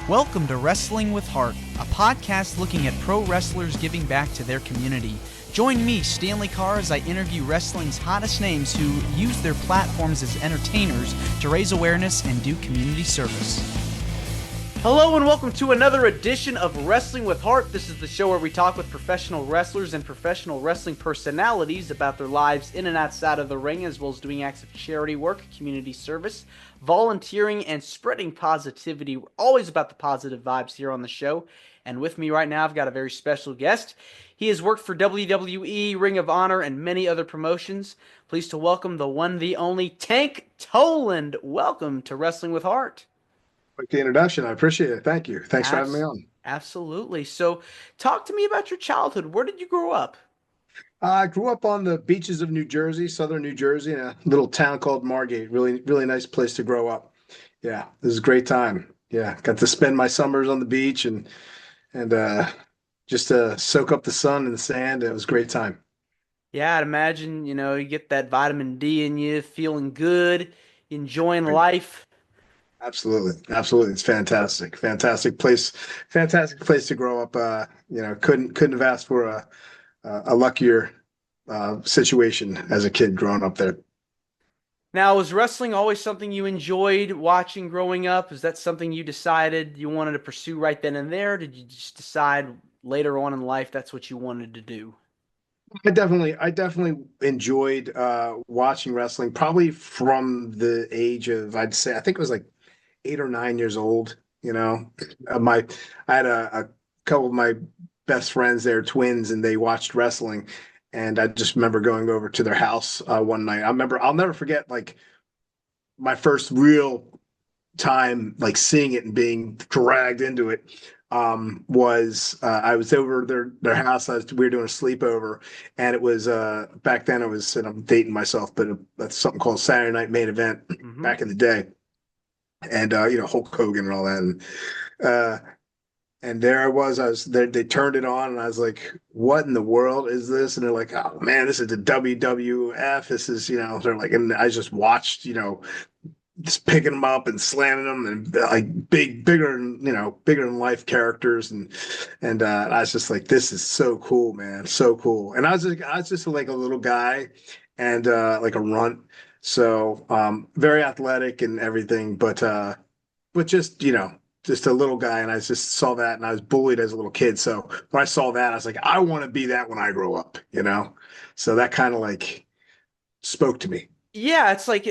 Welcome to Wrestling with Heart, a podcast looking at pro wrestlers giving back to their community. Join me, Stanley Carr, as I interview wrestling's hottest names who use their platforms as entertainers to raise awareness and do community service. Hello and welcome to another edition of Wrestling with Heart. This is the show where we talk with professional wrestlers and professional wrestling personalities about their lives in and outside of the ring, as well as doing acts of charity work, community service, volunteering, and spreading positivity. We're always about the positive vibes here on the show. And with me right now, I've got a very special guest. He has worked for WWE, Ring of Honor, and many other promotions. Pleased to welcome the one, the only, Tank Toland. Welcome to Wrestling with Heart. Like the introduction. I appreciate it. Thank you. Thanks for having me on. Absolutely. So talk to me about your childhood. Where did you grow up? I grew up on the beaches of New Jersey, southern New Jersey, in a little town called Margate. Really, really nice place to grow up. Yeah, this is a great time. Yeah, got to spend my summers on the beach and just soak up the sun and the sand. It was a great time. Yeah, I'd imagine, you get that vitamin D in you, feeling good, enjoying life. Absolutely. Absolutely. It's fantastic. Fantastic place to grow up. Couldn't have asked for a luckier situation as a kid growing up there. Now, was wrestling always something you enjoyed watching growing up? Is that something you decided you wanted to pursue right then and there? Did you just decide later on in life that's what you wanted to do? I definitely enjoyed watching wrestling, probably from the age of, I'd say, I think it was like 8 or 9 years old. I had a couple of my best friends, they're twins, and they watched wrestling. And I just remember going over to their house one night. I'll never forget, like, my first real time like seeing it and being dragged into it. Was I was over their house. We were doing a sleepover, and it was back then it was, and I'm dating myself, but that's something called Saturday Night Main Event back in the day. And Hulk Hogan and all that, and there I was there. They turned it on, and I was like, "What in the world is this?" And they're like, "Oh man, this is the WWF. This is." They're like, and I just watched, just picking them up and slamming them, and like bigger than life characters, and I was just like, "This is so cool, man, so cool." And I was just like a little guy, and like a runt. So very athletic and everything, but just just a little guy, and I just saw that, and I was bullied as a little kid. So when I saw that, I was like, I want to be that when I grow up, So that kind of like spoke to me. Yeah, it's like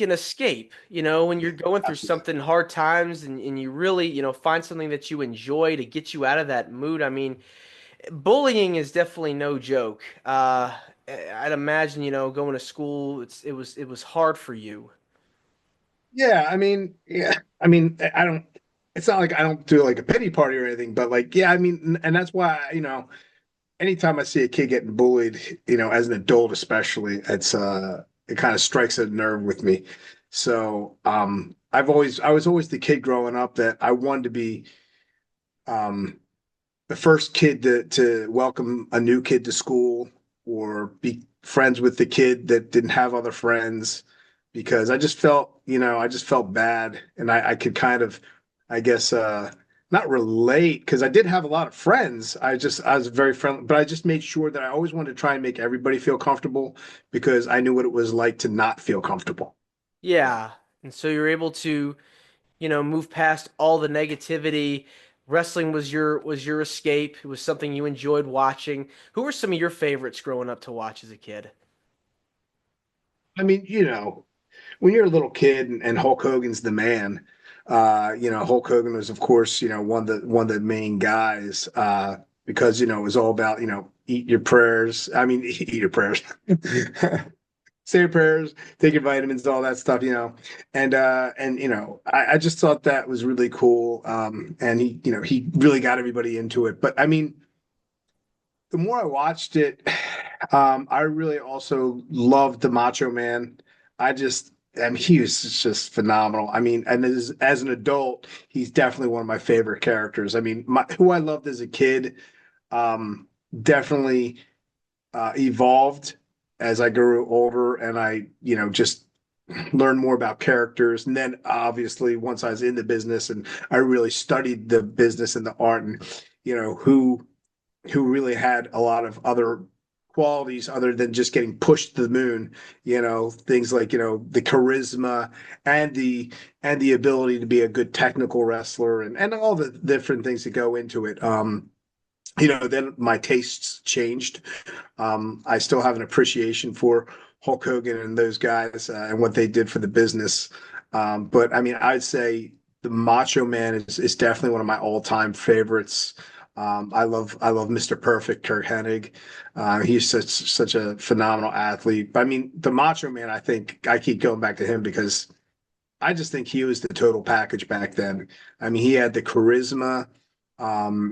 an escape, when you're going through something hard times and you really, find something that you enjoy to get you out of that mood. I mean, bullying is definitely no joke. I'd imagine, going to school, it was hard for you. I don't. It's not like I don't do like a pity party or anything, but like, yeah, I mean, and that's why, anytime I see a kid getting bullied, as an adult especially, it kind of strikes a nerve with me. So I was always the kid growing up that I wanted to be the first kid to welcome a new kid to school, or be friends with the kid that didn't have other friends, because I just felt bad, and I could kind of, I guess, not relate, because I did have a lot of friends. I was very friendly, but I just made sure that I always wanted to try and make everybody feel comfortable, because I knew what it was like to not feel comfortable. Yeah. And so you're able to, move past all the negativity. Wrestling was your escape. It was something you enjoyed watching. Who were some of your favorites growing up to watch as a kid? I mean, when you're a little kid and Hulk Hogan's the man, Hulk Hogan was, of course, one of the main guys, because, it was all about, eat your prayers. I mean, eat your prayers, say your prayers, take your vitamins, all that stuff, I just thought that was really cool. And he really got everybody into it. But I mean, the more I watched it, I really also loved the Macho Man. He was just phenomenal. I mean, and as an adult, he's definitely one of my favorite characters. I mean, who I loved as a kid, definitely evolved as I grew older, and I, just learn more about characters. And then obviously once I was in the business and I really studied the business and the art and, who really had a lot of other qualities other than just getting pushed to the moon, things like, the charisma and the ability to be a good technical wrestler and all the different things that go into it. Then my tastes changed. I still have an appreciation for Hulk Hogan and those guys and what they did for the business. But I mean, I'd say the Macho Man is definitely one of my all-time favorites. I love Mr. Perfect, Kurt Hennig. He's such a phenomenal athlete. But I mean, the Macho Man, I think I keep going back to him because I just think he was the total package back then. I mean, he had the charisma.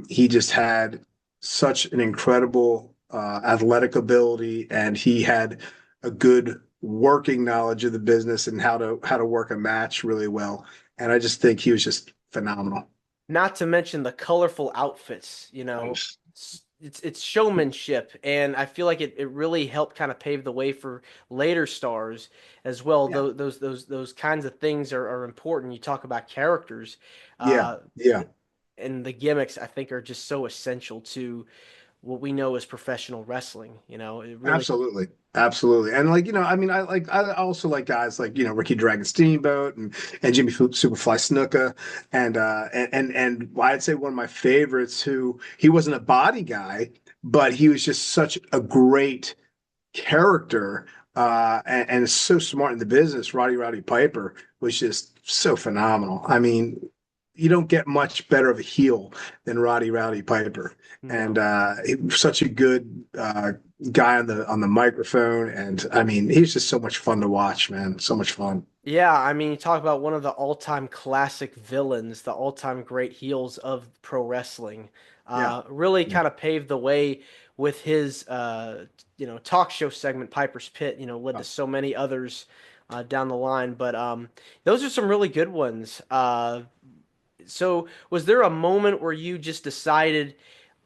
He just had such an incredible athletic ability, and he had a good working knowledge of the business and how to work a match really well. And I just think he was just phenomenal. Not to mention the colorful outfits, it's showmanship, and I feel like it really helped kind of pave the way for later stars as well. Yeah, Those kinds of things are important. You talk about characters, yeah, uh, yeah. and the gimmicks I think are just so essential to what we know as professional wrestling. It really. Absolutely. Absolutely. And like, I mean, I also like guys like, Ricky Dragon Steamboat and Jimmy Superfly Snuka and I'd say one of my favorites who he wasn't a body guy, but he was just such a great character and is so smart in the business. Roddy Piper was just so phenomenal. I mean, you don't get much better of a heel than Rowdy Piper, and No. he was such a good guy on the microphone. And I mean, he's just so much fun to watch, man. So much fun. Yeah, I mean, you talk about one of the all-time classic villains, the all-time great heels of pro wrestling. Yeah, Really yeah, kind of paved the way with his, talk show segment, Piper's Pit. Led to oh, so many others down the line. But those are some really good ones. So, was there a moment where you just decided,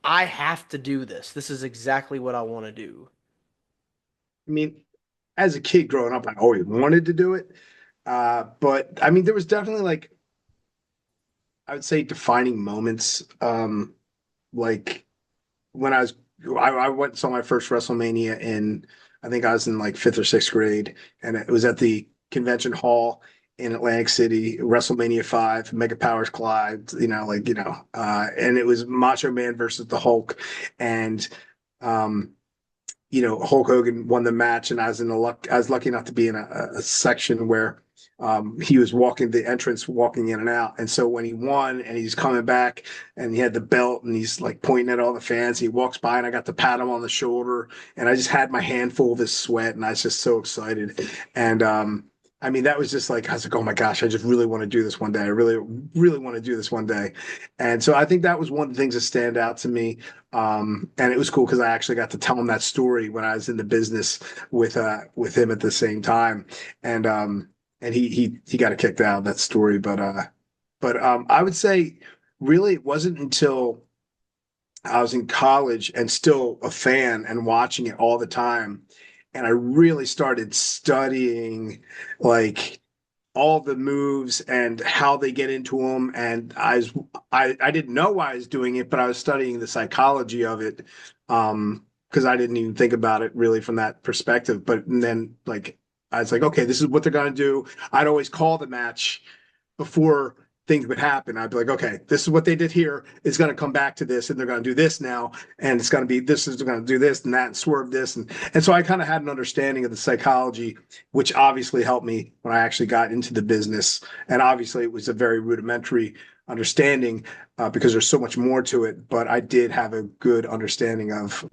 I have to do this? This is exactly what I want to do. I mean, as a kid growing up, I always wanted to do it. But I mean, there was definitely like I would say defining moments. Like when I went and saw my first WrestleMania in, I think I was in like fifth or sixth grade, and it was at the convention hall in Atlantic City, WrestleMania 5, Mega Powers Collide, and it was Macho Man versus the Hulk. And, um, Hulk Hogan won the match, and I was lucky enough to be in a section where he was walking the entrance, walking in and out. And so when he won and he's coming back and he had the belt and he's like pointing at all the fans, he walks by and I got to pat him on the shoulder and I just had my hand full of his sweat and I was just so excited. And I mean, that was just like, I was like, oh my gosh, I just really want to do this one day. I really, really want to do this one day. And so I think that was one of the things that stand out to me. And it was cool because I actually got to tell him that story when I was in the business with him at the same time. And he got kicked out of that story. But I would say really it wasn't until I was in college and still a fan and watching it all the time. And I really started studying like all the moves and how they get into them. And I didn't know why I was doing it, but I was studying the psychology of it. Because I didn't even think about it really from that perspective. But and then like I was like, okay, this is what they're gonna do. I'd always call the match before things would happen. I'd be like, okay, this is what they did here. It's going to come back to this, and they're going to do this now, and it's going to be this is going to do this and that, and swerve this, and so I kind of had an understanding of the psychology, which obviously helped me when I actually got into the business. And obviously, it was a very rudimentary understanding because there's so much more to it. But I did have a good understanding of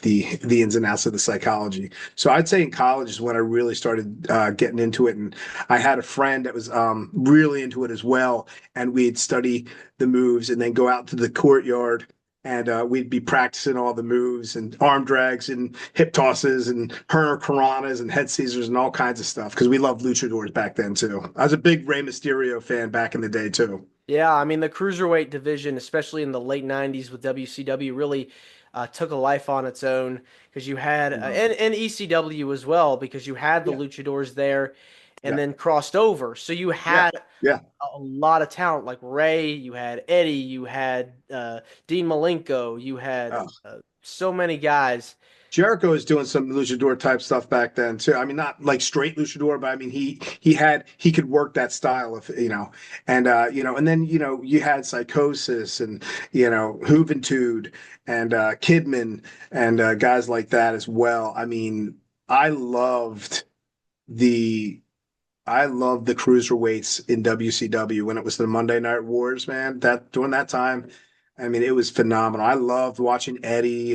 the ins and outs of the psychology. So I'd say in college is when I really started getting into it, and I had a friend that was really into it as well, and we'd study the moves and then go out to the courtyard. And we'd be practicing all the moves and arm drags and hip tosses and Karanas and head Caesars and all kinds of stuff because we loved luchadors back then too. I was a big Rey Mysterio fan back in the day too. Yeah, I mean the cruiserweight division, especially in the late '90s with WCW, really took a life on its own because you had Mhm. and ECW as well because you had the Yeah. luchadors there, and Yeah. then crossed over. So you Yeah. had Yeah. a lot of talent like Ray, you had Eddie, you had Dean Malenko, you had Oh, so many guys. Jericho is doing some luchador type stuff back then too. I mean, not like straight luchador, but I mean he could work that style of and then you had Psychosis and Juventud and Kidman and guys like that as well. I mean, I loved the I loved the cruiserweights in WCW when it was the Monday Night Wars, man. That during that time, I mean, it was phenomenal. I loved watching Eddie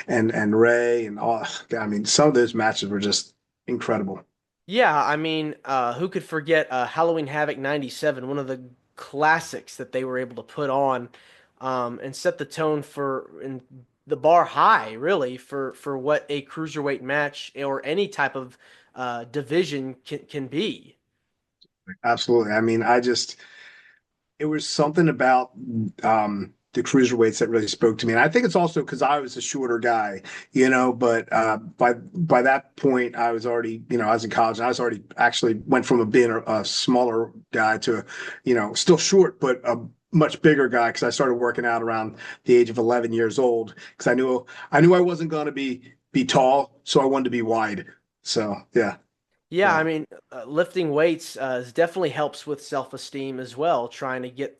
and Ray and all. I mean, some of those matches were just incredible. Yeah, I mean, who could forget Halloween Havoc '97, one of the classics that they were able to put on and set the tone for and the bar high, really, for what a cruiserweight match or any type of division can be. Absolutely. I mean, it was something about the cruiserweights that really spoke to me. And I think it's also because I was a shorter guy, but by that point I was already, I was in college and I was already actually went from being a smaller guy to, still short, but a much bigger guy because I started working out around the age of 11 years old because I knew I wasn't going to be tall, so I wanted to be wide. So yeah, Yeah, yeah. I mean, lifting weights definitely helps with self-esteem as well. Trying to get,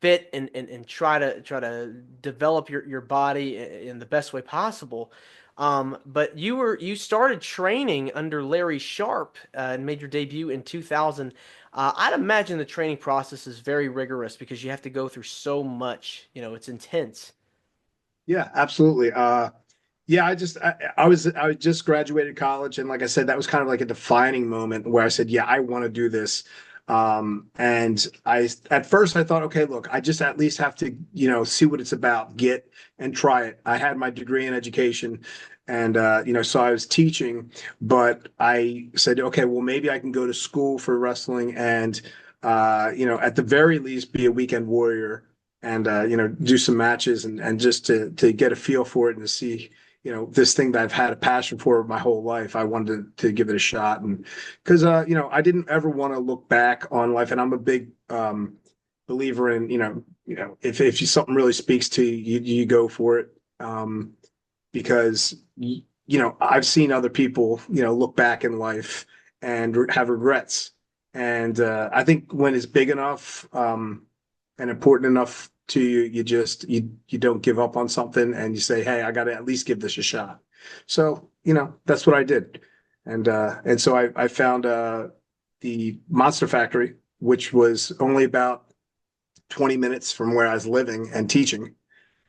fit and try to develop your body in the best way possible. But you started training under Larry Sharp and made your debut in 2000. I'd imagine the training process is very rigorous because you have to go through so much. It's intense. Yeah, absolutely. Yeah, I just graduated college, and like I said, that was kind of like a defining moment where I said, "Yeah, I want to do this." And I at first I thought, okay, look, I just at least have to, see what it's about, get and try it. I had my degree in education, and so I was teaching, but I said, okay, well, maybe I can go to school for wrestling and, at the very least, be a weekend warrior and do some matches and just to get a feel for it and to see this thing that I've had a passion for my whole life. I wanted to give it a shot, and because I didn't ever want to look back on life, and I'm a big believer in if something really speaks to you, you go for it, because I've seen other people look back in life and have regrets, and I think when it's big enough and important enough to you, you don't give up on something and you say, hey, I got to at least give this a shot. So that's what I did, and so I found the Monster Factory, which was only about 20 minutes from where I was living and teaching,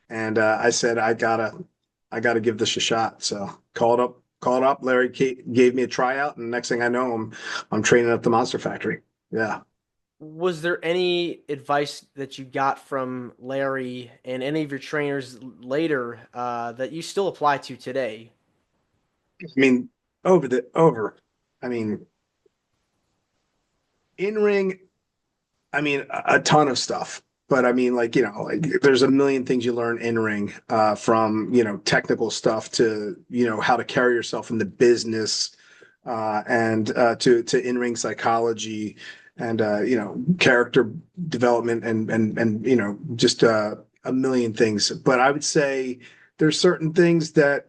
and I said I gotta give this a shot. So called up. Larry gave me a tryout, and next thing I know, I'm training at the Monster Factory. Yeah. Was there any advice that you got from Larry and any of your trainers later that you still apply to today? I mean, over. I mean, in ring. I mean, a ton of stuff. But I mean, like, like there's a million things you learn in ring, from, technical stuff to, how to carry yourself in the business, and to in-ring psychology and, character development and, just a million things. But I would say there's certain things that,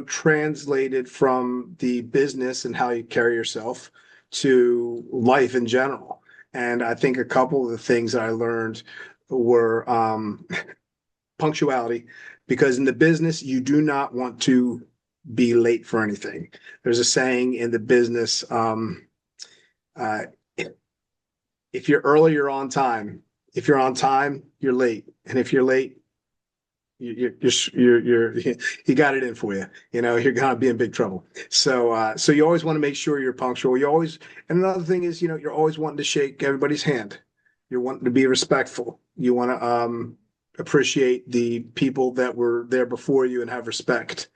translated from the business and how you carry yourself to life in general. And I think a couple of the things that I learned were punctuality, because in the business, you do not want to be late for anything. There's a saying in the business, uh, if you're early, you're on time. If you're on time, you're late. And if you're late, you're you got it in for you. You're gonna be in big trouble. So you always want to make sure you're punctual. And another thing is, you're always wanting to shake everybody's hand. You're wanting to be respectful. You want to appreciate the people that were there before you and have respect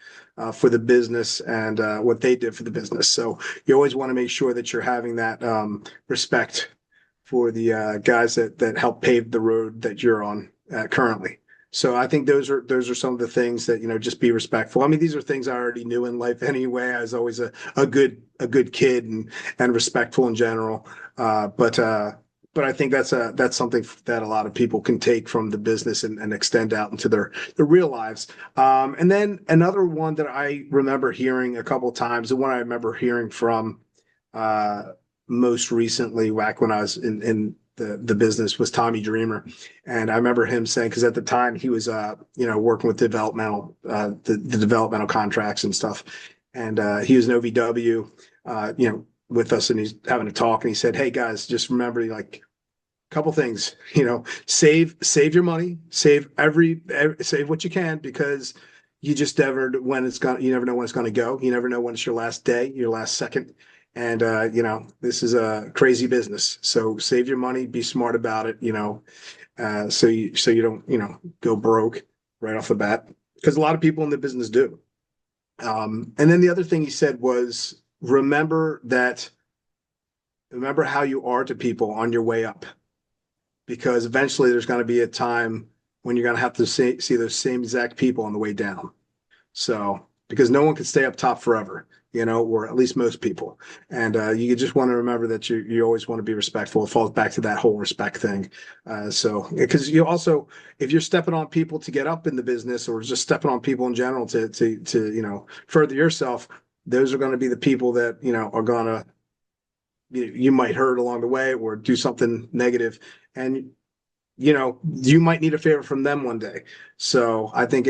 for the business and what they did for the business. So you always want to make sure that you're having that respect for the guys that helped pave the road that you're on currently. So I think those are some of the things that, just be respectful. I mean, these are things I already knew in life anyway. I was always a good kid and respectful in general. But I think that's something that a lot of people can take from the business and extend out into their real lives. And then another one that I remember hearing a couple of times, the one I remember hearing from uh, most recently, back when I was in the business, was Tommy Dreamer. And I remember him saying, because at the time he was working with the developmental contracts and stuff, and he was an OVW, with us, and he's having a talk, and he said, "Hey guys, just remember, like, a couple things, save your money, save save what you can, because you just never you never know when it's gonna go. You never know when it's your last day, your last second. And this is a crazy business. So save your money, be smart about it, so you don't, go broke right off the bat. Because a lot of people in the business do. And then the other thing he said was, remember how you are to people on your way up, because eventually there's going to be a time when you're going to have to see those same exact people on the way down. So, because no one can stay up top forever, or at least most people. And you just want to remember that you always want to be respectful. It falls back to that whole respect thing. So, because you also, if you're stepping on people to get up in the business, or just stepping on people in general to further yourself, those are going to be the people that, are going to, you might hurt along the way or do something negative. And you might need a favor from them one day. So I think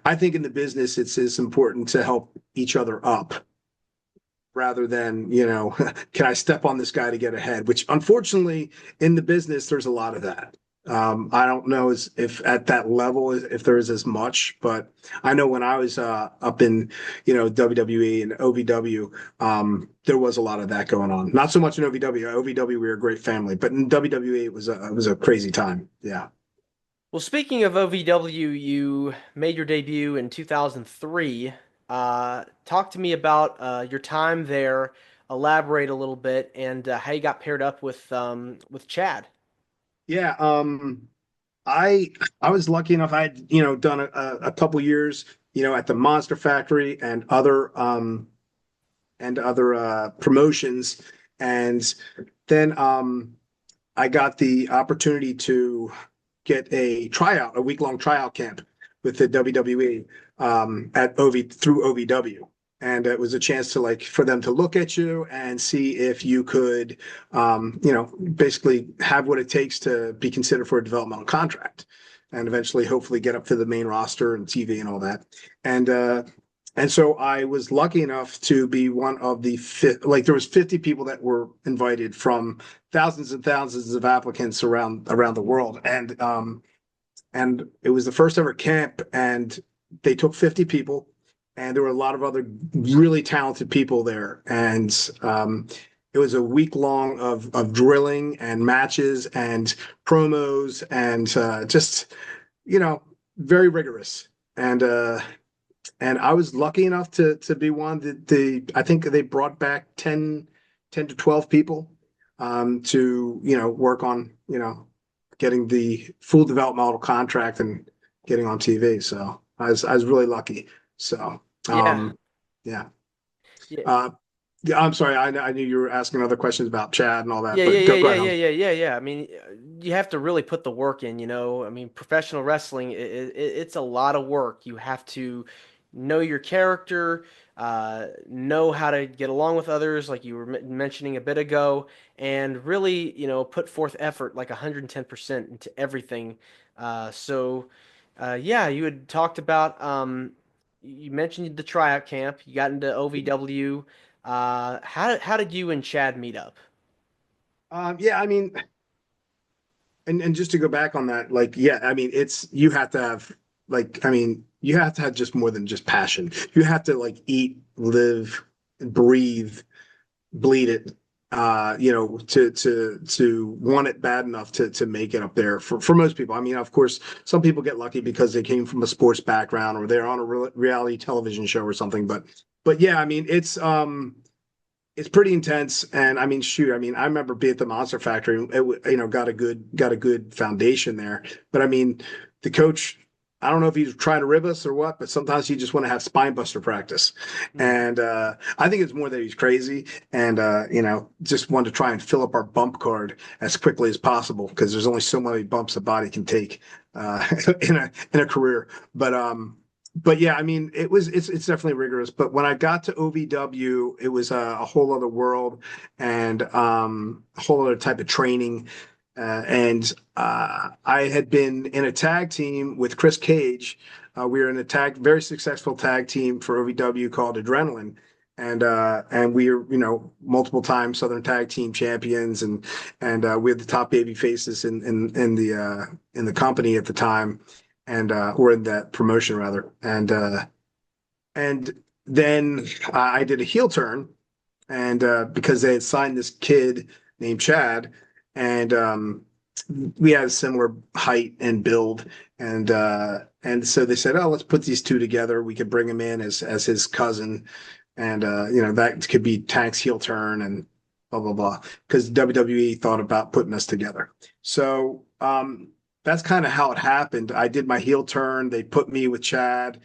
I think in the business, it's important to help each other up, rather than, can I step on this guy to get ahead? Which, unfortunately, in the business, there's a lot of that. I don't know if at that level, if there is as much, but I know when I was up in, WWE and OVW, there was a lot of that going on. Not so much in OVW. OVW, we were a great family, but in WWE, it was a crazy time. Yeah. Well, speaking of OVW, you made your debut in 2003. Talk to me about your time there. Elaborate a little bit, and how you got paired up with Chad. Yeah. I was lucky enough. I'd, done a couple years, at the Monster Factory and other promotions. And then I got the opportunity to get a week-long tryout camp with the WWE, through OVW. And it was a chance to, like, for them to look at you and see if you could, basically have what it takes to be considered for a developmental contract, and eventually, hopefully, get up to the main roster and TV and all that. And so I was lucky enough to be one of there was 50 people that were invited from thousands and thousands of applicants around the world. And it was the first ever camp, and they took 50 people, and there were a lot of other really talented people there. And it was a week long of drilling and matches and promos, and just, very rigorous. And I was lucky enough to be one that I think they brought back 10 to 12 people, to, work on, getting the full developmental contract and getting on TV. So I was really lucky. So, Yeah, yeah. yeah, Yeah, I'm sorry. I knew you were asking other questions about Chad and all that, yeah, yeah, but yeah, go yeah, ahead. yeah, yeah, yeah. I mean, you have to really put the work in, I mean, professional wrestling, it's a lot of work. You have to know your character, know how to get along with others, like you were mentioning a bit ago, and really, put forth effort like 110% into everything. Yeah, you had talked about, you mentioned the tryout camp, you got into OVW. How did you and Chad meet up? Yeah, I mean, and just to go back on that, like, yeah, I mean, you have to have, like, I mean, you have to have just more than just passion. You have to, like, eat, live, breathe, bleed it, to want it bad enough to make it up there for most people. I mean, of course, some people get lucky because they came from a sports background, or they're on a reality television show or something. But yeah, I mean, it's pretty intense. And I mean, shoot, I mean, I remember being at the Monster Factory. Got a good foundation there. But I mean, the coach I don't know if he's trying to rib us or what, but sometimes he just want to have spine buster practice. Mm. And I think it's more that he's crazy and, just wanted to try and fill up our bump card as quickly as possible because there's only so many bumps a body can take in a career. But yeah, I mean, it's definitely rigorous. But when I got to OVW, it was a whole other world and a whole other type of training. I had been in a tag team with Chris Cage. We were in a very successful tag team for OVW called Adrenaline, and we were, multiple time Southern Tag Team champions, and we had the top baby faces in the company at the time, and or in that promotion rather, and then I did a heel turn, and because they had signed this kid named Chad, and we had a similar height and build, and so they said, "Oh, let's put these two together. We could bring him in as his cousin, and that could be Tank's heel turn and blah blah blah." Because WWE thought about putting us together, so that's kind of how it happened. I did my heel turn. They put me with Chad.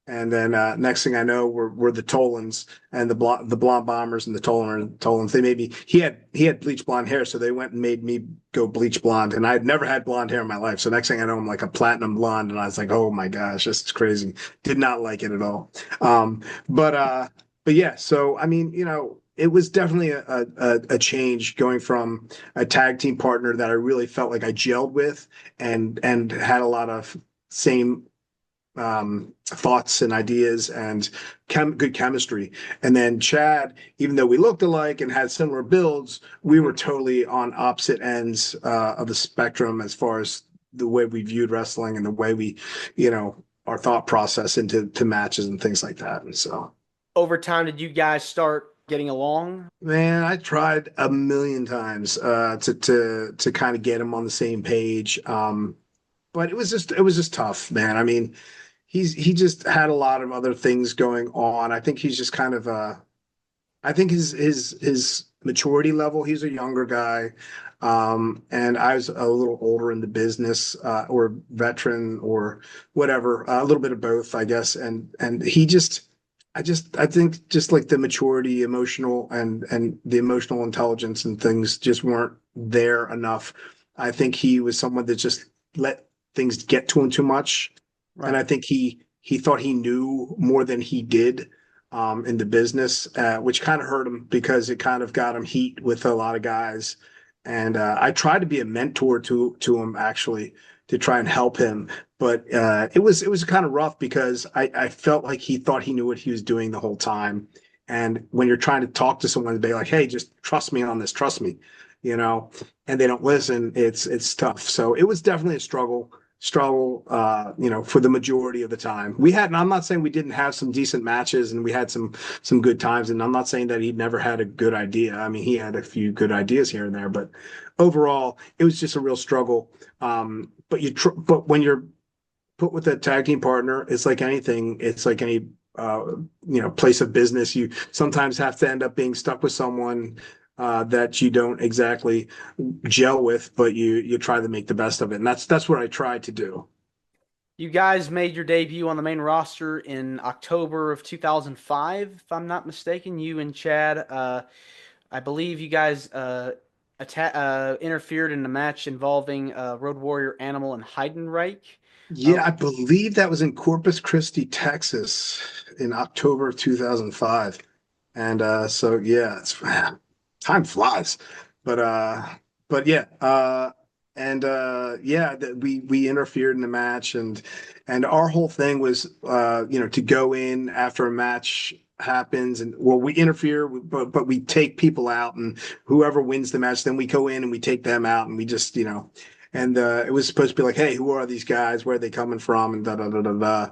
And then next thing I know, we're the Tolands and the blonde bombers and the Tolands. They made me. He had bleach blonde hair, so they went and made me go bleach blonde. And I had never had blonde hair in my life. So next thing I know, I'm like a platinum blonde, and I was like, oh my gosh, this is crazy. Did not like it at all. But yeah. So I mean, it was definitely a change going from a tag team partner that I really felt like I gelled with and had a lot of same thoughts and ideas and good chemistry. And then Chad, even though we looked alike and had similar builds, we were totally on opposite ends of the spectrum as far as the way we viewed wrestling and the way we, our thought process into matches and things like that. And so Over time, did you guys start getting along? man, I tried a million times to kind of get him on the same page. But it was just tough, man. I mean, he just had a lot of other things going on. I think he's just kind of I think his maturity level, he's a younger guy. And I was a little older in the business, or veteran or whatever, a little bit of both, I guess. And I think just like the maturity, emotional and the emotional intelligence and things just weren't there enough. I think he was someone that just let things get to him too much. Right. And I think he thought he knew more than he did in the business, which kind of hurt him because it kind of got him heat with a lot of guys. And I tried to be a mentor to him actually to try and help him, but it was kind of rough because I felt like he thought he knew what he was doing the whole time. And when you're trying to talk to someone and be like, "Hey, just trust me on this, trust me," and they don't listen, it's tough. So it was definitely a struggle for the majority of the time. And I'm not saying we didn't have some decent matches and we had some good times, and I'm not saying that he never had a good idea. I mean, he had a few good ideas here and there, but overall it was just a real struggle. But when you're put with a tag team partner, it's like anything. It's like any place of business. You sometimes have to end up being stuck with someone that you don't exactly gel with, but you try to make the best of it, and that's what I tried to do. You guys made your debut on the main roster in October of 2005, if I'm not mistaken. You and Chad, I believe you guys interfered in a match involving Road Warrior Animal and Heidenreich. Yeah, I believe that was in Corpus Christi, Texas, in October of 2005, and so yeah, time flies, but yeah, we interfered in the match, and our whole thing was to go in after a match happens, and well, we interfere, but we take people out, and whoever wins the match, then we go in and we take them out, and we just and it was supposed to be like, hey, who are these guys, where are they coming from, and da da da da da.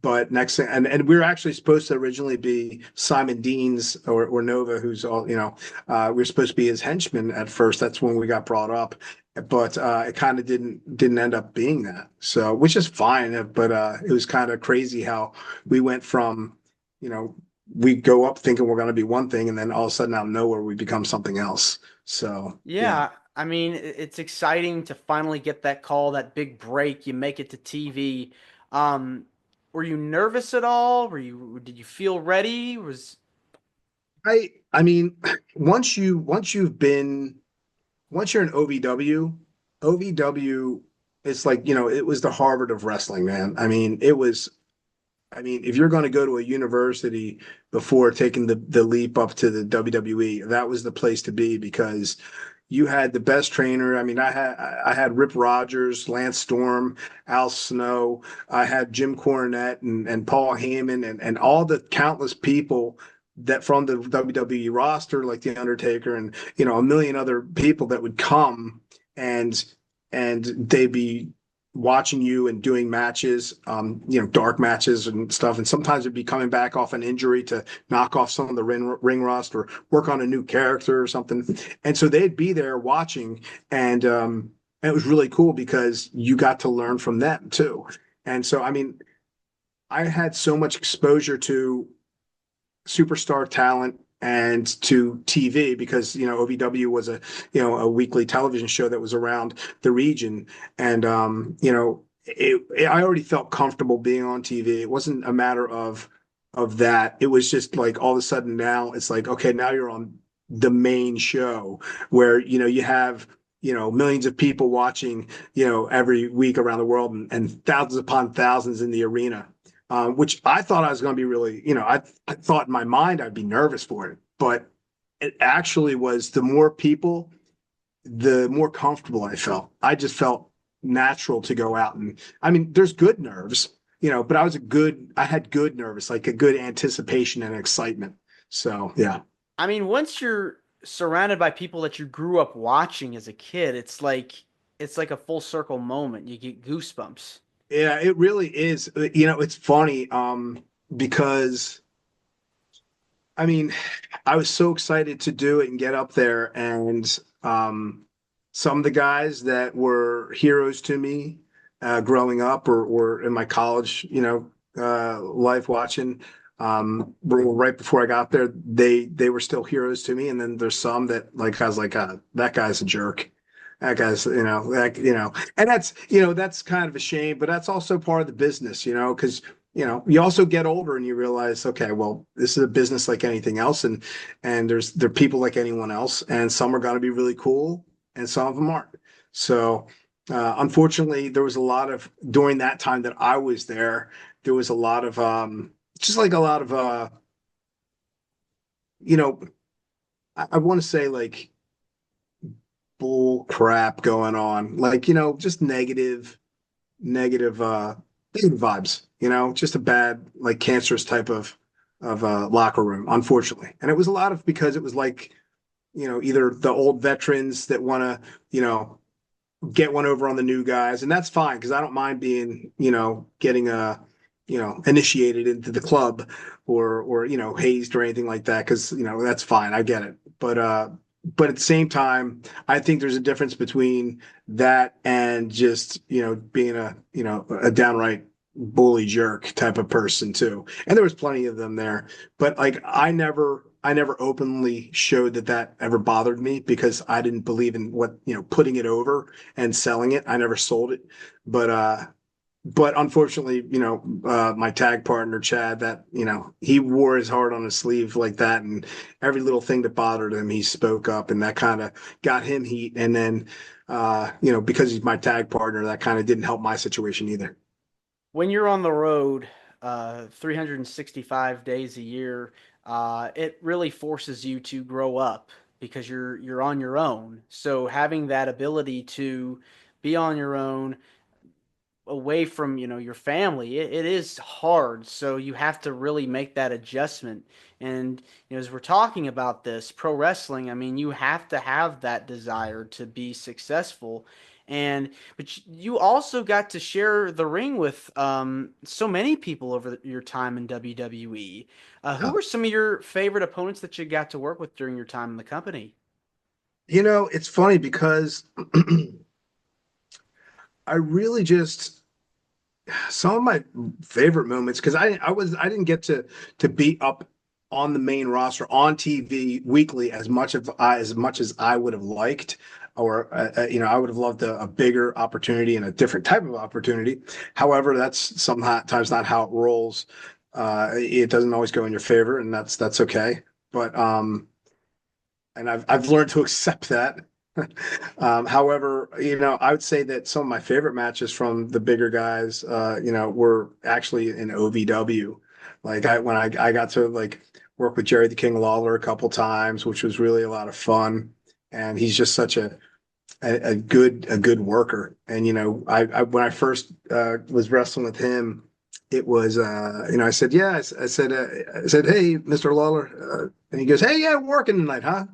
But next thing, and we were actually supposed to originally be Simon Dean's or Nova, who's all, we were supposed to be his henchman at first. That's when we got brought up, but it kind of didn't end up being that. So, which is fine, but it was kind of crazy how we went from, we go up thinking we're going to be one thing, and then all of a sudden out of nowhere we become something else. So Yeah, I mean, it's exciting to finally get that call, that big break. You make it to TV. Um, were you nervous at all? Did you feel ready? I mean, once you're an OVW, it's like, it was the Harvard of wrestling, man. I mean, if you're going to go to a university before taking the leap up to the WWE, that was the place to be because you had the best trainer. I mean, I had Rip Rogers, Lance Storm, Al Snow. I had Jim Cornette and Paul Heyman and all the countless people that from the WWE roster, like The Undertaker and a million other people that would come and they'd be watching you and doing matches, dark matches and stuff. And sometimes it'd be coming back off an injury to knock off some of the ring rust or work on a new character or something. And so they'd be there watching, and it was really cool because you got to learn from them too. And so, I mean, I had so much exposure to superstar talent and to TV because OVW was a weekly television show that was around the region, and I already felt comfortable being on TV. It wasn't a matter of that. It was just like all of a sudden now it's like, okay, now you're on the main show where you have millions of people watching every week around the world, and thousands upon thousands in the arena, which I thought I was going to be really, I thought in my mind I'd be nervous for it, but it actually was the more people, the more comfortable I felt. I just felt natural to go out. And I mean, there's good nerves, but I had good nervous, like a good anticipation and excitement. So, yeah. I mean, once you're surrounded by people that you grew up watching as a kid, it's like a full circle moment. You get goosebumps. Yeah, it really is. It's funny, because I mean, I was so excited to do it and get up there, and some of the guys that were heroes to me growing up or in my college, life watching, right before I got there, they were still heroes to me, and then there's some that like I was like, that guy's a jerk. That guy's, and that's kind of a shame, but that's also part of the business, because you also get older and you realize, okay, well, this is a business like anything else, and there are people like anyone else, and some are going to be really cool, and some of them aren't. So, unfortunately, there was a lot of during that time that I was there, there was a lot of just like a lot of you know, I want to say like bull crap going on, like just negative vibes, just a bad, like cancerous type of locker room, unfortunately. And it was a lot of because it was like, either the old veterans that want to, get one over on the new guys, and that's fine because I don't mind being, getting initiated into the club or hazed or anything like that because that's fine. I get it. But at the same time, I think there's a difference between that and just, being a downright bully jerk type of person too. And there was plenty of them there, but like I never openly showed that ever bothered me because I didn't believe in what, putting it over and selling it. I never sold it. But unfortunately, my tag partner, Chad, that, he wore his heart on his sleeve like that. And every little thing that bothered him, he spoke up, and that kind of got him heat. And then, because he's my tag partner, that kind of didn't help my situation either. When you're on the road, 365 days a year, it really forces you to grow up because you're on your own. So having that ability to be on your own, away from your family, it is hard, so you have to really make that adjustment. And as we're talking about this pro wrestling, I mean, you have to have that desire to be successful. But you also got to share the ring with so many people over your time in WWE. Who Uh, were some of your favorite opponents that you got to work with during your time in the company? it's funny because I really just some of my favorite moments because I didn't get to be up on the main roster on TV weekly as much as I would have liked. or I would have loved a bigger opportunity and a different type of opportunity. However, that's sometimes not how it rolls. It doesn't always go in your favor, and that's okay. But and I've learned to accept that. However, I would say that some of my favorite matches from the bigger guys, were actually in OVW. Like when I got to like work with Jerry the King Lawler a couple times, which was really a lot of fun. And he's just such a good worker. And I when I first was wrestling with him, it was I said, yeah, I said, hey, Mr. Lawler, and he goes, hey, yeah, working tonight, huh?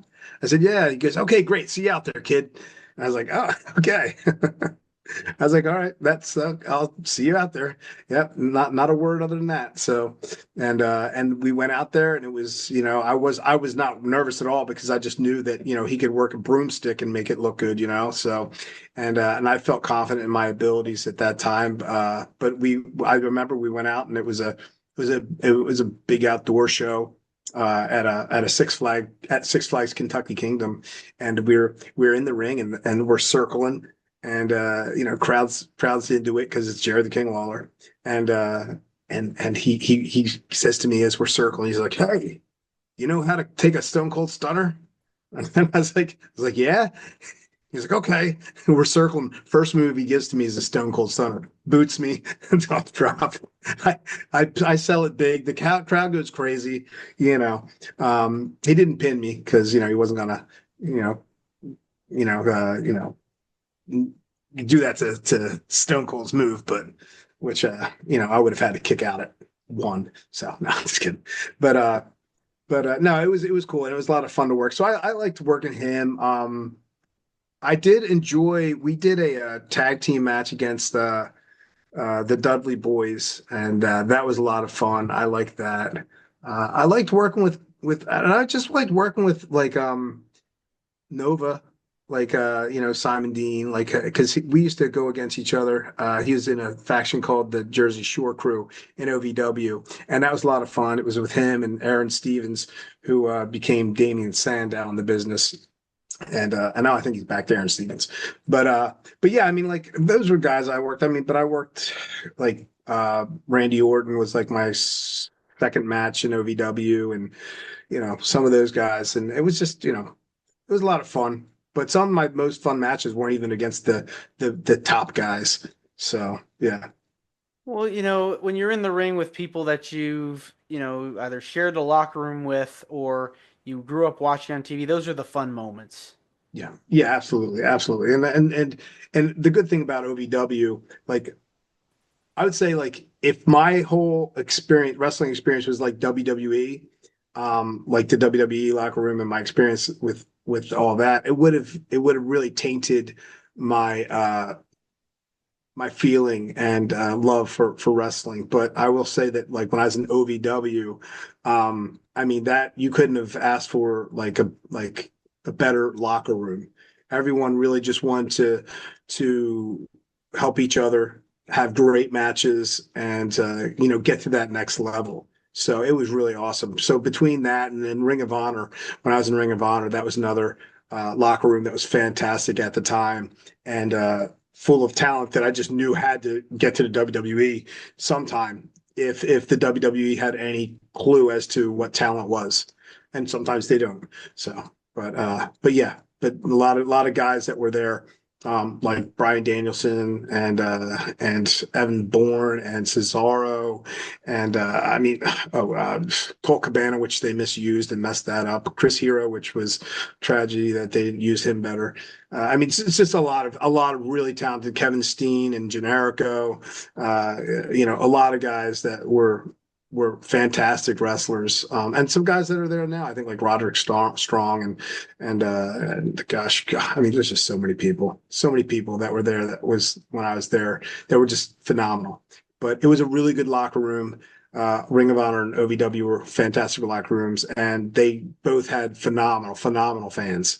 I said, yeah. He goes, okay, great, see you out there, kid. And I was like, oh, okay. I was like, all right, that's I'll see you out there. Yep, not a word other than that. So, and we went out there, and it was, I was not nervous at all because I just knew that he could work a broomstick and make it look good, So, and I felt confident in my abilities at that time. But I remember we went out, and it was a big outdoor show. At Six Flags Kentucky Kingdom, and we're in the ring, and we're circling, and crowds into it because it's Jared the King Lawler, and he says to me as we're circling, he's like, hey, you know how to take a Stone Cold Stunner? And I was like, yeah. He's like, okay. We're circling. First move he gives to me is a Stone Cold Stunner. Boots me, top drop. I sell it big. The crowd goes crazy. He didn't pin me because he wasn't gonna you know you know do that to Stone Cold's move, but which I would have had to kick out at one. So no, I'm just kidding. But no, it was cool, and it was a lot of fun to work. So I liked working him. I did enjoy. We did a tag team match against the Dudley Boys, and that was a lot of fun. I liked that. I liked working and I just liked working with like Nova, like Simon Dean, like because we used to go against each other. He was in a faction called the Jersey Shore Crew in OVW, and that was a lot of fun. It was with him and Aaron Stevens, who became Damian Sandow in the business. And now I think he's back there in Stevens. But yeah, I mean, like those were guys I worked. I mean, but I worked like Randy Orton was like my second match in OVW, and some of those guys, and it was just it was a lot of fun. But some of my most fun matches weren't even against the top guys. So yeah. Well, when you're in the ring with people that you've, either shared the locker room with or you grew up watching on TV, those are the fun moments. Yeah, yeah, absolutely, absolutely. And the good thing about OVW, like I would say, like if my whole wrestling experience was like WWE, like the WWE locker room and my experience with all that, it would have really tainted my my feeling and love for wrestling. But I will say that like when I was in OVW, I mean that you couldn't have asked for like a better locker room. Everyone really just wanted to help each other, have great matches, and get to that next level. So it was really awesome. So between that and then Ring of Honor, when I was in Ring of Honor, that was another locker room that was fantastic at the time, and full of talent that I just knew had to get to the WWE sometime if the WWE had any clue as to what talent was, and sometimes they don't. So, but yeah, but a lot of guys that were there, like Brian Danielson and Evan Bourne and Cesaro, and I mean, Paul Cabana, which they misused and messed that up. Chris Hero, which was tragedy that they didn't use him better. I mean, it's just a lot of really talented Kevin Steen and Generico, a lot of guys that were fantastic wrestlers, and some guys that are there now. I think like Roderick Strong and gosh, God, I mean, there's just so many people that were there that was when I was there that were just phenomenal. But it was a really good locker room. Ring of Honor and OVW were fantastic locker rooms, and they both had phenomenal fans.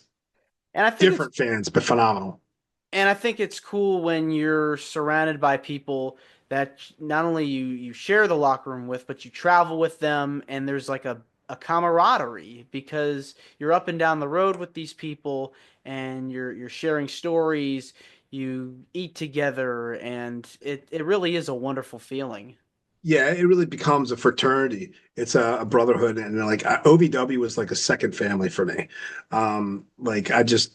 And I think it's Different fans, but phenomenal. And I think it's cool when you're surrounded by people that not only you share the locker room with, but you travel with them, and there's like a a camaraderie because you're up and down the road with these people and you're sharing stories, you eat together, and it really is a wonderful feeling. Yeah, it really becomes a fraternity. It's a brotherhood, and like OVW was like a second family for me. Like I just,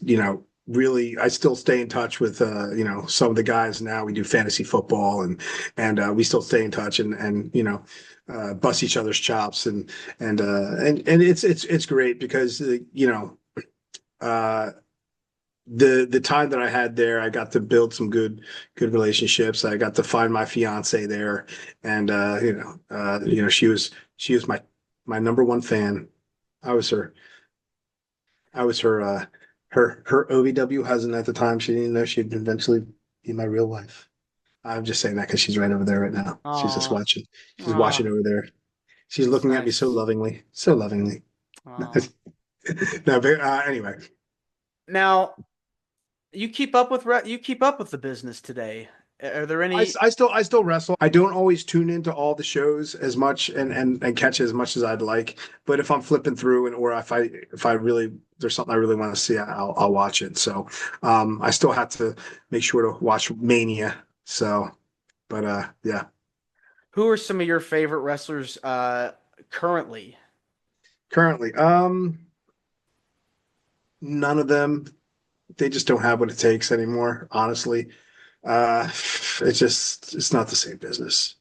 really, I still stay in touch with, some of the guys now. We do fantasy football, and we still stay in touch, and bust each other's chops, and it's great because uh, the time that I had there, I got to build some good relationships. I got to find my fiance there, and she was my number one fan. I was her I was her OVW husband at the time. She didn't know she'd eventually be my real wife. I'm just saying that because she's right over there right now. She's just Oh, watching. She's watching oh, over there. She's that's looking at me so nice. lovingly, so lovingly. Oh. No, but anyway, Now, you keep up with the business today. Are there any? I still wrestle. I don't always tune into all the shows as much and catch as much as I'd like. But if I'm flipping through and or if I really there's something I really want to see, I'll watch it. So I still have to make sure to watch Mania. So but yeah. Who are some of your favorite wrestlers currently? Currently, none of them. They just don't have what it takes anymore, honestly. Uh it's not the same business.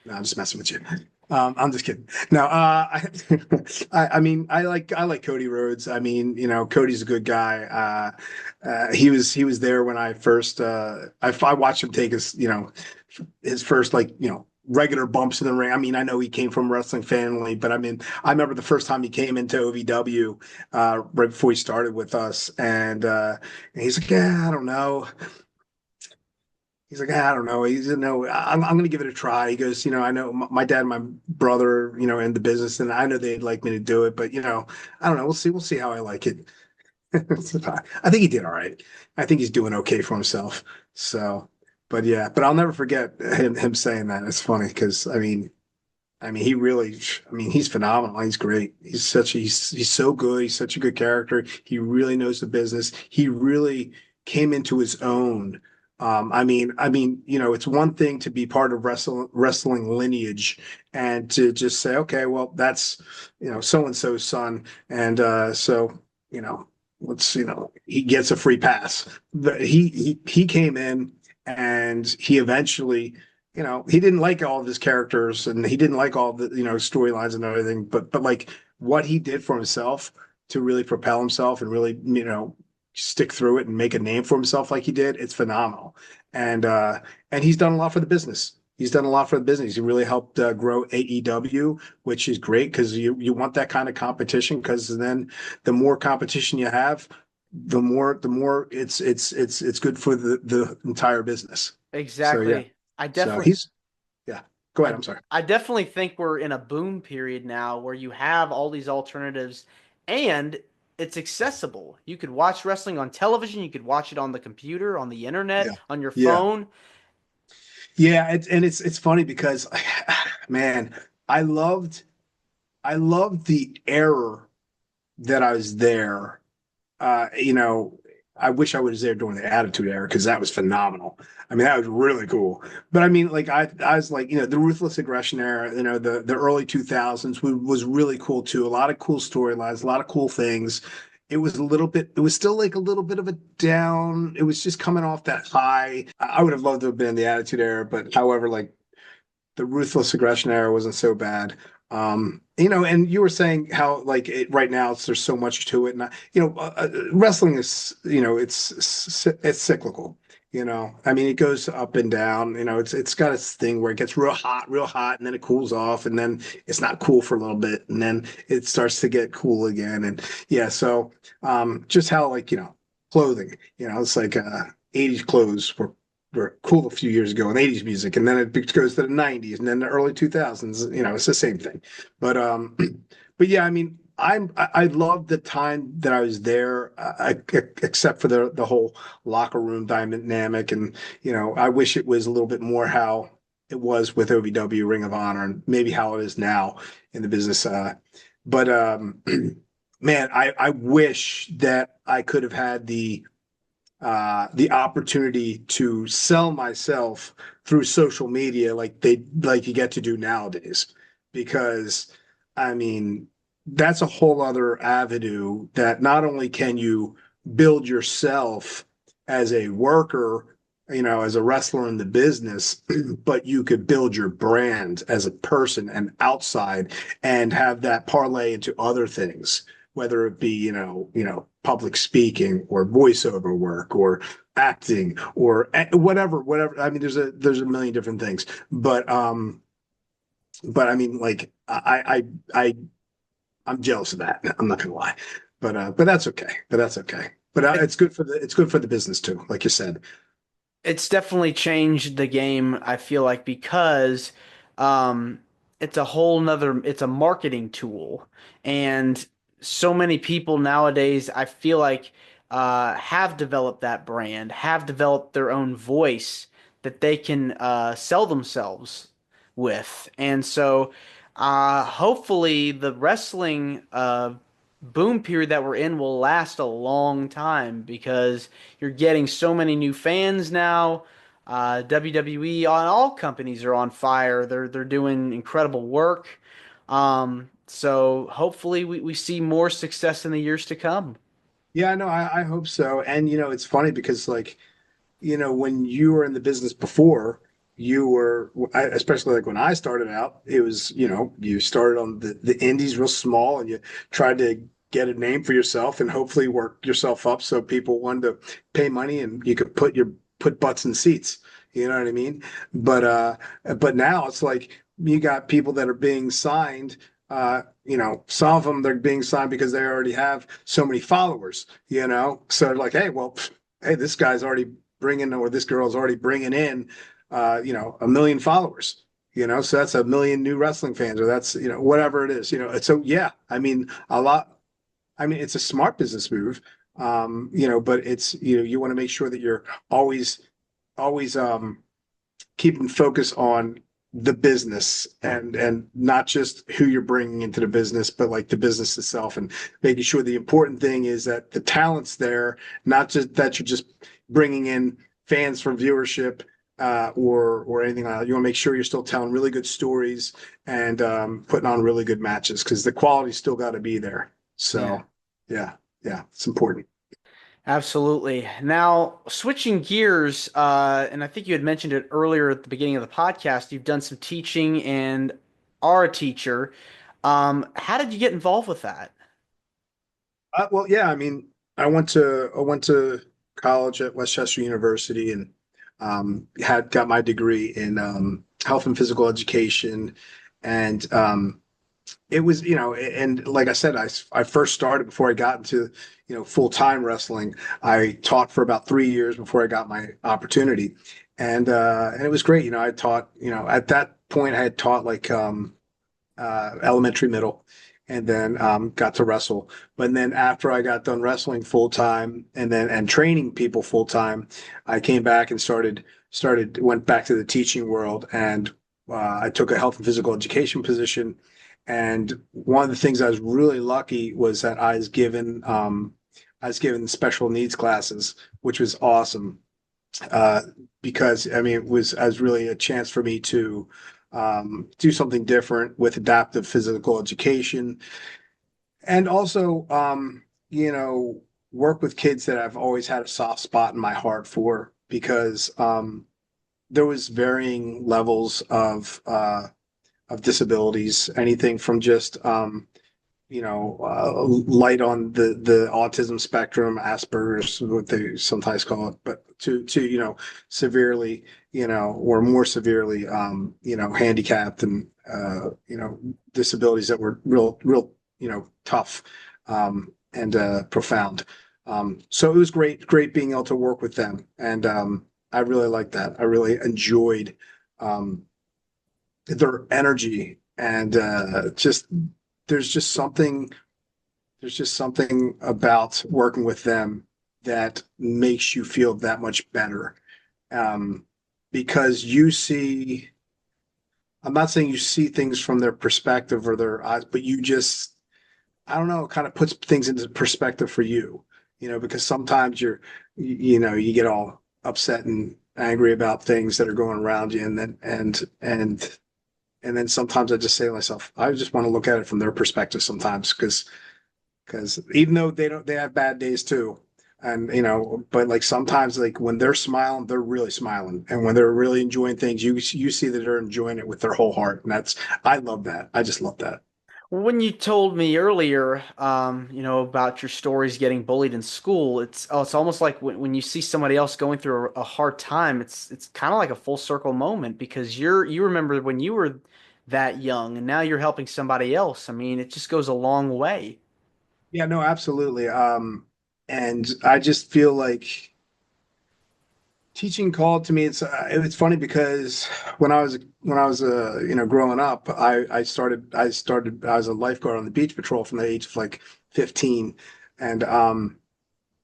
No, I'm just messing with you. I'm just kidding. No, I mean, I like Cody Rhodes. I mean, Cody's a good guy. He was there when I first I watched him take his first like regular bumps in the ring. I mean, I know he came from a wrestling family, but I mean, I remember the first time he came into OVW right before he started with us, and he's like, yeah, I don't know. He's like, I don't know. He's no, I'm going to give it a try. He goes, I know my dad and my brother, in the business, and I know they'd like me to do it, but I don't know. We'll see how I like it. I think he did all right. I think he's doing okay for himself. So, but yeah, but I'll never forget him saying that. It's funny because I mean, he really, I mean, he's phenomenal. He's great. He's so good. He's such a good character. He really knows the business. He really came into his own. It's one thing to be part of wrestling lineage and to just say, okay, well, that's, so and so's son, and so you know, he gets a free pass. He came in and he eventually he didn't like all of his characters and he didn't like all the, storylines and everything, but like what he did for himself to really propel himself and really, stick through it and make a name for himself like he did, it's phenomenal. And he's done a lot for the business. He's done a lot for the business. He really helped grow AEW, which is great because you want that kind of competition because then the more competition you have, the more it's good for the entire business. So yeah. Exactly. I So definitely he's yeah. Go ahead. I I'm sorry. I definitely think we're in a boom period now where you have all these alternatives and it's accessible. You could watch wrestling on television, you could watch it on the computer, on the internet, Yeah. on your Yeah. phone. Yeah. And it's funny because man, I loved I loved the error that I was there. Uh, you know, I wish I was there during the Attitude Era because that was phenomenal. I mean, that was really cool. But I mean, like I was like, the Ruthless Aggression Era, the early 2000s was really cool too. A lot of cool storylines, a lot of cool things. It was still like a little bit of a down. It was just coming off that high. I would have loved to have been in the Attitude Era, but however, like the Ruthless Aggression Era wasn't so bad. And you were saying how like right now there's so much to it, and wrestling is it's cyclical. I mean, it goes up and down. It's got its thing where it gets real hot, and then it cools off, and then it's not cool for a little bit, and then it starts to get cool again. And yeah, so just how like clothing, it's like 80s clothes were cool a few years ago in 80s music, and then it goes to the 90s and then the early 2000s. It's the same thing. But but yeah, I mean, I love the time that I was there, except for the whole locker room dynamic, and I wish it was a little bit more how it was with OVW, Ring of Honor, and maybe how it is now in the business. But man, I wish that I could have had the opportunity to sell myself through social media like you get to do nowadays. Because I mean, that's a whole other avenue that not only can you build yourself as a worker, as a wrestler in the business, but you could build your brand as a person and outside and have that parlay into other things, whether it be, public speaking or voiceover work or acting or whatever. I mean, there's a million different things, but I mean, like I'm jealous of that. I'm not gonna lie, but that's okay. But it's good for the business too, like you said. It's definitely changed the game, I feel like, because um, it's a whole nother, it's a marketing tool. And so many people nowadays, I feel like, have developed that brand, have developed their own voice that they can sell themselves with. And so hopefully the wrestling boom period that we're in will last a long time because you're getting so many new fans now. WWE, on all companies are on fire. They're doing incredible work. So hopefully we see more success in the years to come. Yeah, no, I hope so. And it's funny because like, when you were in the business before, especially like when I started out, it was, you started on the indies real small and you tried to get a name for yourself and hopefully work yourself up so people wanted to pay money and you could put butts in seats. You know what I mean? But now it's like you got people that are being signed. Some of them they're being signed because they already have so many followers. So like, hey, well, hey, this guy's already bringing or this girl's already bringing in, 1 million followers. So that's 1 million new wrestling fans, or that's whatever it is. So yeah, I mean a lot. I mean it's a smart business move. But it's you want to make sure that you're always keeping focus on the business and not just who you're bringing into the business, but like the business itself and making sure the important thing is that the talent's there, not just that you're just bringing in fans for viewership or anything like that. You want to make sure you're still telling really good stories and putting on really good matches because the quality's still got to be there. Yeah. So yeah, it's important. Absolutely. Now, switching gears, and I think you had mentioned it earlier at the beginning of the podcast, you've done some teaching and are a teacher. How did you get involved with that? Well, yeah, I mean, I went to college at Westchester University and had got my degree in health and physical education, and it was and like I said, I first started before I got into full-time wrestling. I taught for about 3 years before I got my opportunity, and it was great. I taught at that point I had taught like elementary, middle, and then got to wrestle. But then after I got done wrestling full time and training people full time, I came back and went back to the teaching world and I took a health and physical education position. And one of the things I was really lucky was that I was given special needs classes, which was awesome uh, because I mean it was as really a chance for me to do something different with adaptive physical education and also work with kids that I've always had a soft spot in my heart for because there was varying levels of disabilities, anything from just light on the autism spectrum, Asperger's, what they sometimes call it, but to severely, or more severely, handicapped and disabilities that were real, tough and profound. So it was great being able to work with them, and I really liked that. I really enjoyed their energy and just there's just something there's just something about working with them that makes you feel that much better because you see I'm not saying you see things from their perspective or their eyes, but you just, I don't know, it kind of puts things into perspective for you, because sometimes you get all upset and angry about things that are going around you. And then sometimes I just say to myself, I just want to look at it from their perspective sometimes, because even though they have bad days too. And but like sometimes like when they're smiling, they're really smiling. And when they're really enjoying things, you see that they're enjoying it with their whole heart. And I love that. I just love that. When you told me earlier, about your stories getting bullied in school, it's almost like when you see somebody else going through a hard time, it's kind of like a full circle moment because you remember when you were that young and now you're helping somebody else. I mean, it just goes a long way. Yeah, no, absolutely. And I just feel like teaching called to me. It's funny because when I was growing up, I was a lifeguard on the beach patrol from the age of like 15, and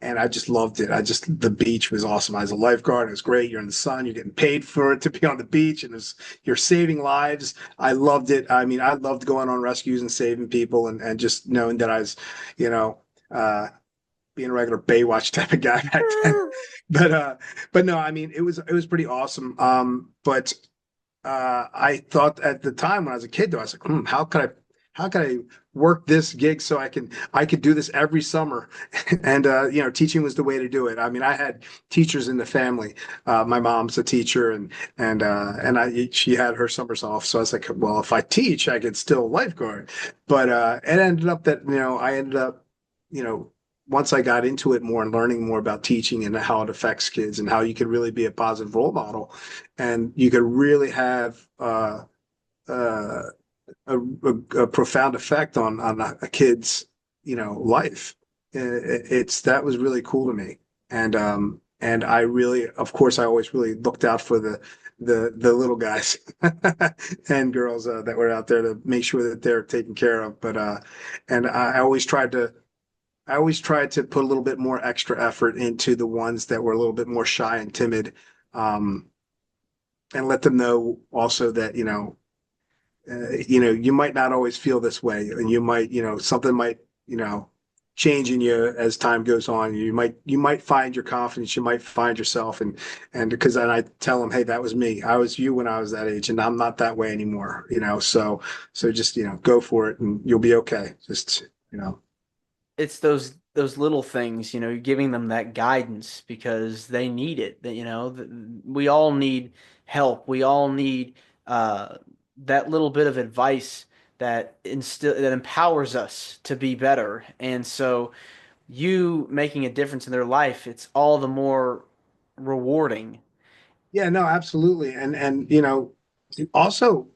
and I just loved it. The beach was awesome. I was a lifeguard. It was great. You're in the sun. You're getting paid for it to be on the beach, and you're saving lives. I loved it. I mean, I loved going on rescues and saving people, and just knowing that I was, you know, uh, being a regular Baywatch type of guy back then. But but no, I mean, it was pretty awesome. But I thought at the time when I was a kid, though, I was like, how could I work this gig so I could do this every summer? And teaching was the way to do it. I mean, I had teachers in the family. My mom's a teacher, and she had her summers off. So I was like, well, if I teach, I could still lifeguard. But it ended up that I ended up you know once I got into it more and learning more about teaching and how it affects kids and how you could really be a positive role model, and you could really have uh, a profound effect on a kid's life. That was really cool to me, and I really, of course, I always really looked out for the little guys and girls that were out there to make sure that they're taken care of. But and I always tried to put a little bit more extra effort into the ones that were a little bit more shy and timid, um, and let them know also that you might not always feel this way, and something might change in you as time goes on. You might find your confidence, you might find yourself, and because then I tell them, hey, that was me. I was you when I was that age, and I'm not that way anymore. So just go for it, and you'll be okay. Just It's those little things, giving them that guidance because they need it. That we all need help. We all need uh, that little bit of advice that empowers us to be better. And so, you making a difference in their life, it's all the more rewarding. Yeah, no, absolutely. And also,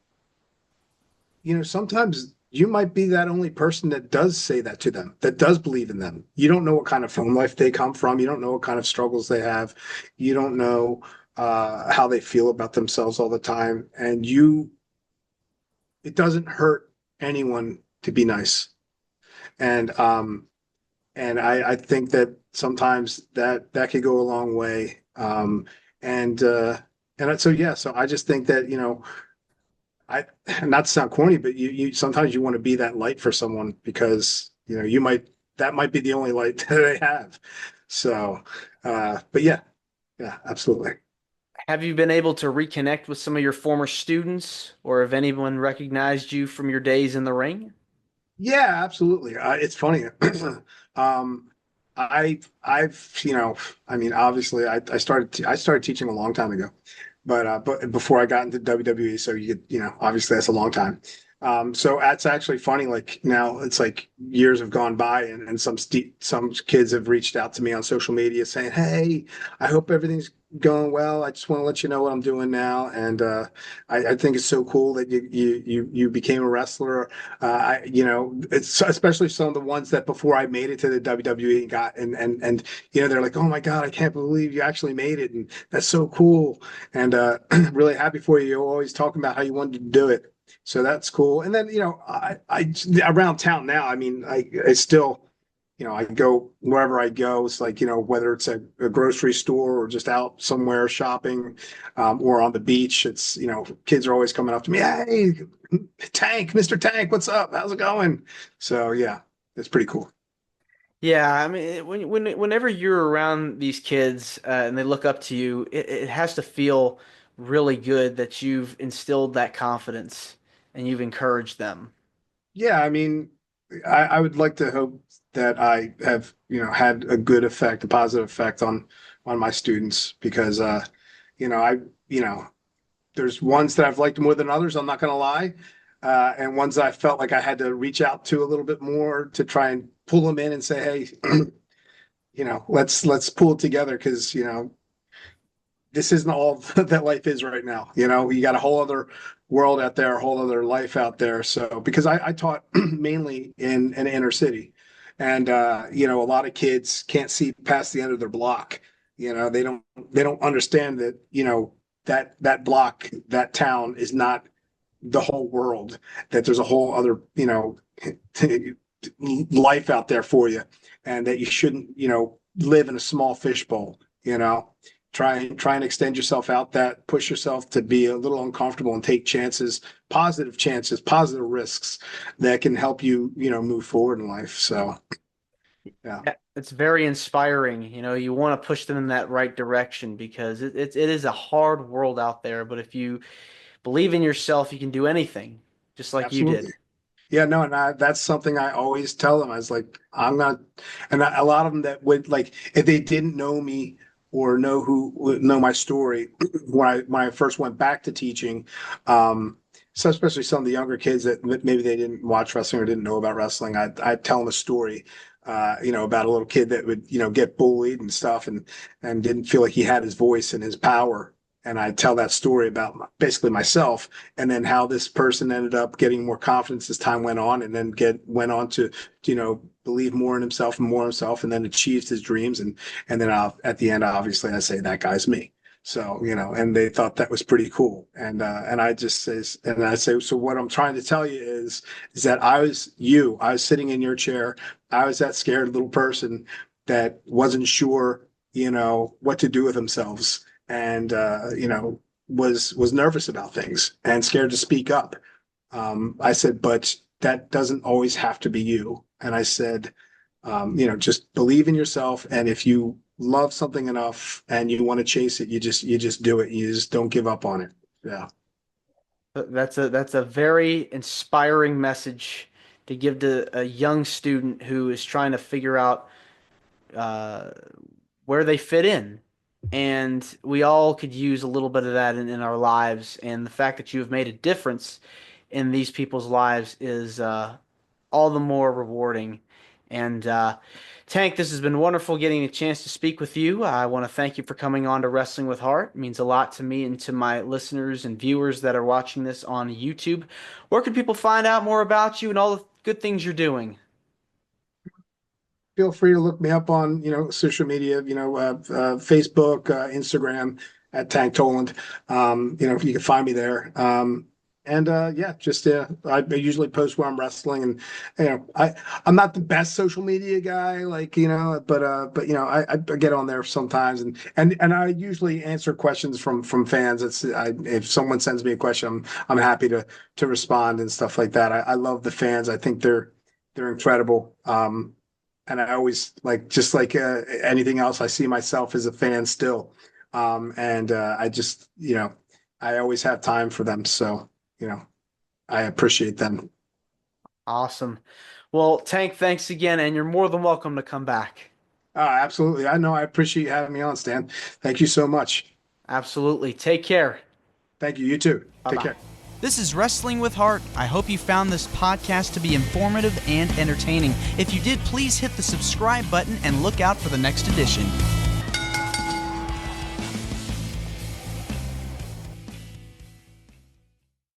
sometimes you might be that only person that does say that to them, that does believe in them. You don't know what kind of home life they come from. You don't know what kind of struggles they have. You don't know how they feel about themselves all the time. And it doesn't hurt anyone to be nice. And I think that sometimes that could go a long way. And so yeah, so I just think that I not to sound corny, but you sometimes you want to be that light for someone because that might be the only light that they have. So, but yeah, absolutely. Have you been able to reconnect with some of your former students, or have anyone recognized you from your days in the ring? Yeah, absolutely. It's funny. um, I mean, obviously, I started teaching a long time ago, but before I got into WWE, so obviously that's a long time. So that's actually funny. Like now, it's like years have gone by, and some kids have reached out to me on social media saying, "Hey, I hope everything's going well. I just want to let you know what I'm doing now." And I think it's so cool that you became a wrestler. It's especially some of the ones that before I made it to the WWE and got and they're like, oh my God, I can't believe you actually made it, and that's so cool. And really happy for you. You're always talking about how you wanted to do it, so that's cool. And then I around town now. I mean, I still I go wherever I go. It's like, whether it's a grocery store or just out somewhere shopping, or on the beach, it's, kids are always coming up to me. Hey, Tank, Mr. Tank, what's up? How's it going? So yeah, it's pretty cool. Yeah, I mean, whenever you're around these kids and they look up to you, it has to feel really good that you've instilled that confidence and you've encouraged them. Yeah, I mean, I would like to hope that I have, had a good effect, a positive effect on my students because I there's ones that I've liked more than others, I'm not gonna lie. And ones that I felt like I had to reach out to a little bit more to try and pull them in and say, hey, let's pull it together because this isn't all that life is right now. You got a whole other world out there, a whole other life out there. So because I taught mainly in an inner city, and a lot of kids can't see past the end of their block. They don't understand that that block, that town is not the whole world. That there's a whole other life out there for you, and that you shouldn't live in a small fishbowl. Try and extend yourself out, that push yourself to be a little uncomfortable and take chances, positive risks that can help you move forward in life. So yeah. Yeah, it's very inspiring. You want to push them in that right direction because it is a hard world out there. But if you believe in yourself, you can do anything, just like you Absolutely. did. Yeah, no, and that's something I always tell them. I was like, I'm not, and a lot of them that would, like, if they didn't know me or know my story when I first went back to teaching, so especially some of the younger kids that maybe they didn't watch wrestling or didn't know about wrestling, I'd tell them a story, about a little kid that would get bullied and stuff, and didn't feel like he had his voice and his power. And I tell that story about basically myself, and then how this person ended up getting more confidence as time went on, and then went on to believe more in himself and more in himself, and then achieved his dreams. And then at the end, obviously, I say that guy's me. So and they thought that was pretty cool. And I just say, so what I'm trying to tell you is that I was you. I was sitting in your chair. I was that scared little person that wasn't sure what to do with themselves, and was nervous about things and scared to speak up. I said, but that doesn't always have to be you. And I said, just believe in yourself, and if you love something enough and you want to chase it, you just do it. You just don't give up on it. Yeah. That's a very inspiring message to give to a young student who is trying to figure out uh, where they fit in. And we all could use a little bit of that in our lives. And the fact that you have made a difference in these people's lives is all the more rewarding. And Tank, this has been wonderful getting a chance to speak with you. I want to thank you for coming on to Wrestling with Heart. It means a lot to me and to my listeners and viewers that are watching this on YouTube. Where can people find out more about you and all the good things you're Feel free to look me up on social media, Facebook, Instagram at Tank Toland. You can find me there. And yeah, just I usually post where I'm wrestling, and I'm not the best social media guy, like but I get on there sometimes, and I usually answer questions from fans. If someone sends me a question, I'm happy to respond and stuff like that. I love the fans. I think they're incredible. And I always, like, just like anything else, I see myself as a fan still. And I just, I always have time for them. So, I appreciate them. Awesome. Well, Tank, thanks again, and you're more than welcome to come back. Absolutely. I know. I appreciate you having me on, Stan. Thank you so much. Absolutely. Take care. Thank you. You too. Take Bye-bye. care. This is Wrestling with Heart. I hope you found this podcast to be informative and entertaining. If you did, please hit the subscribe button and look out for the next edition.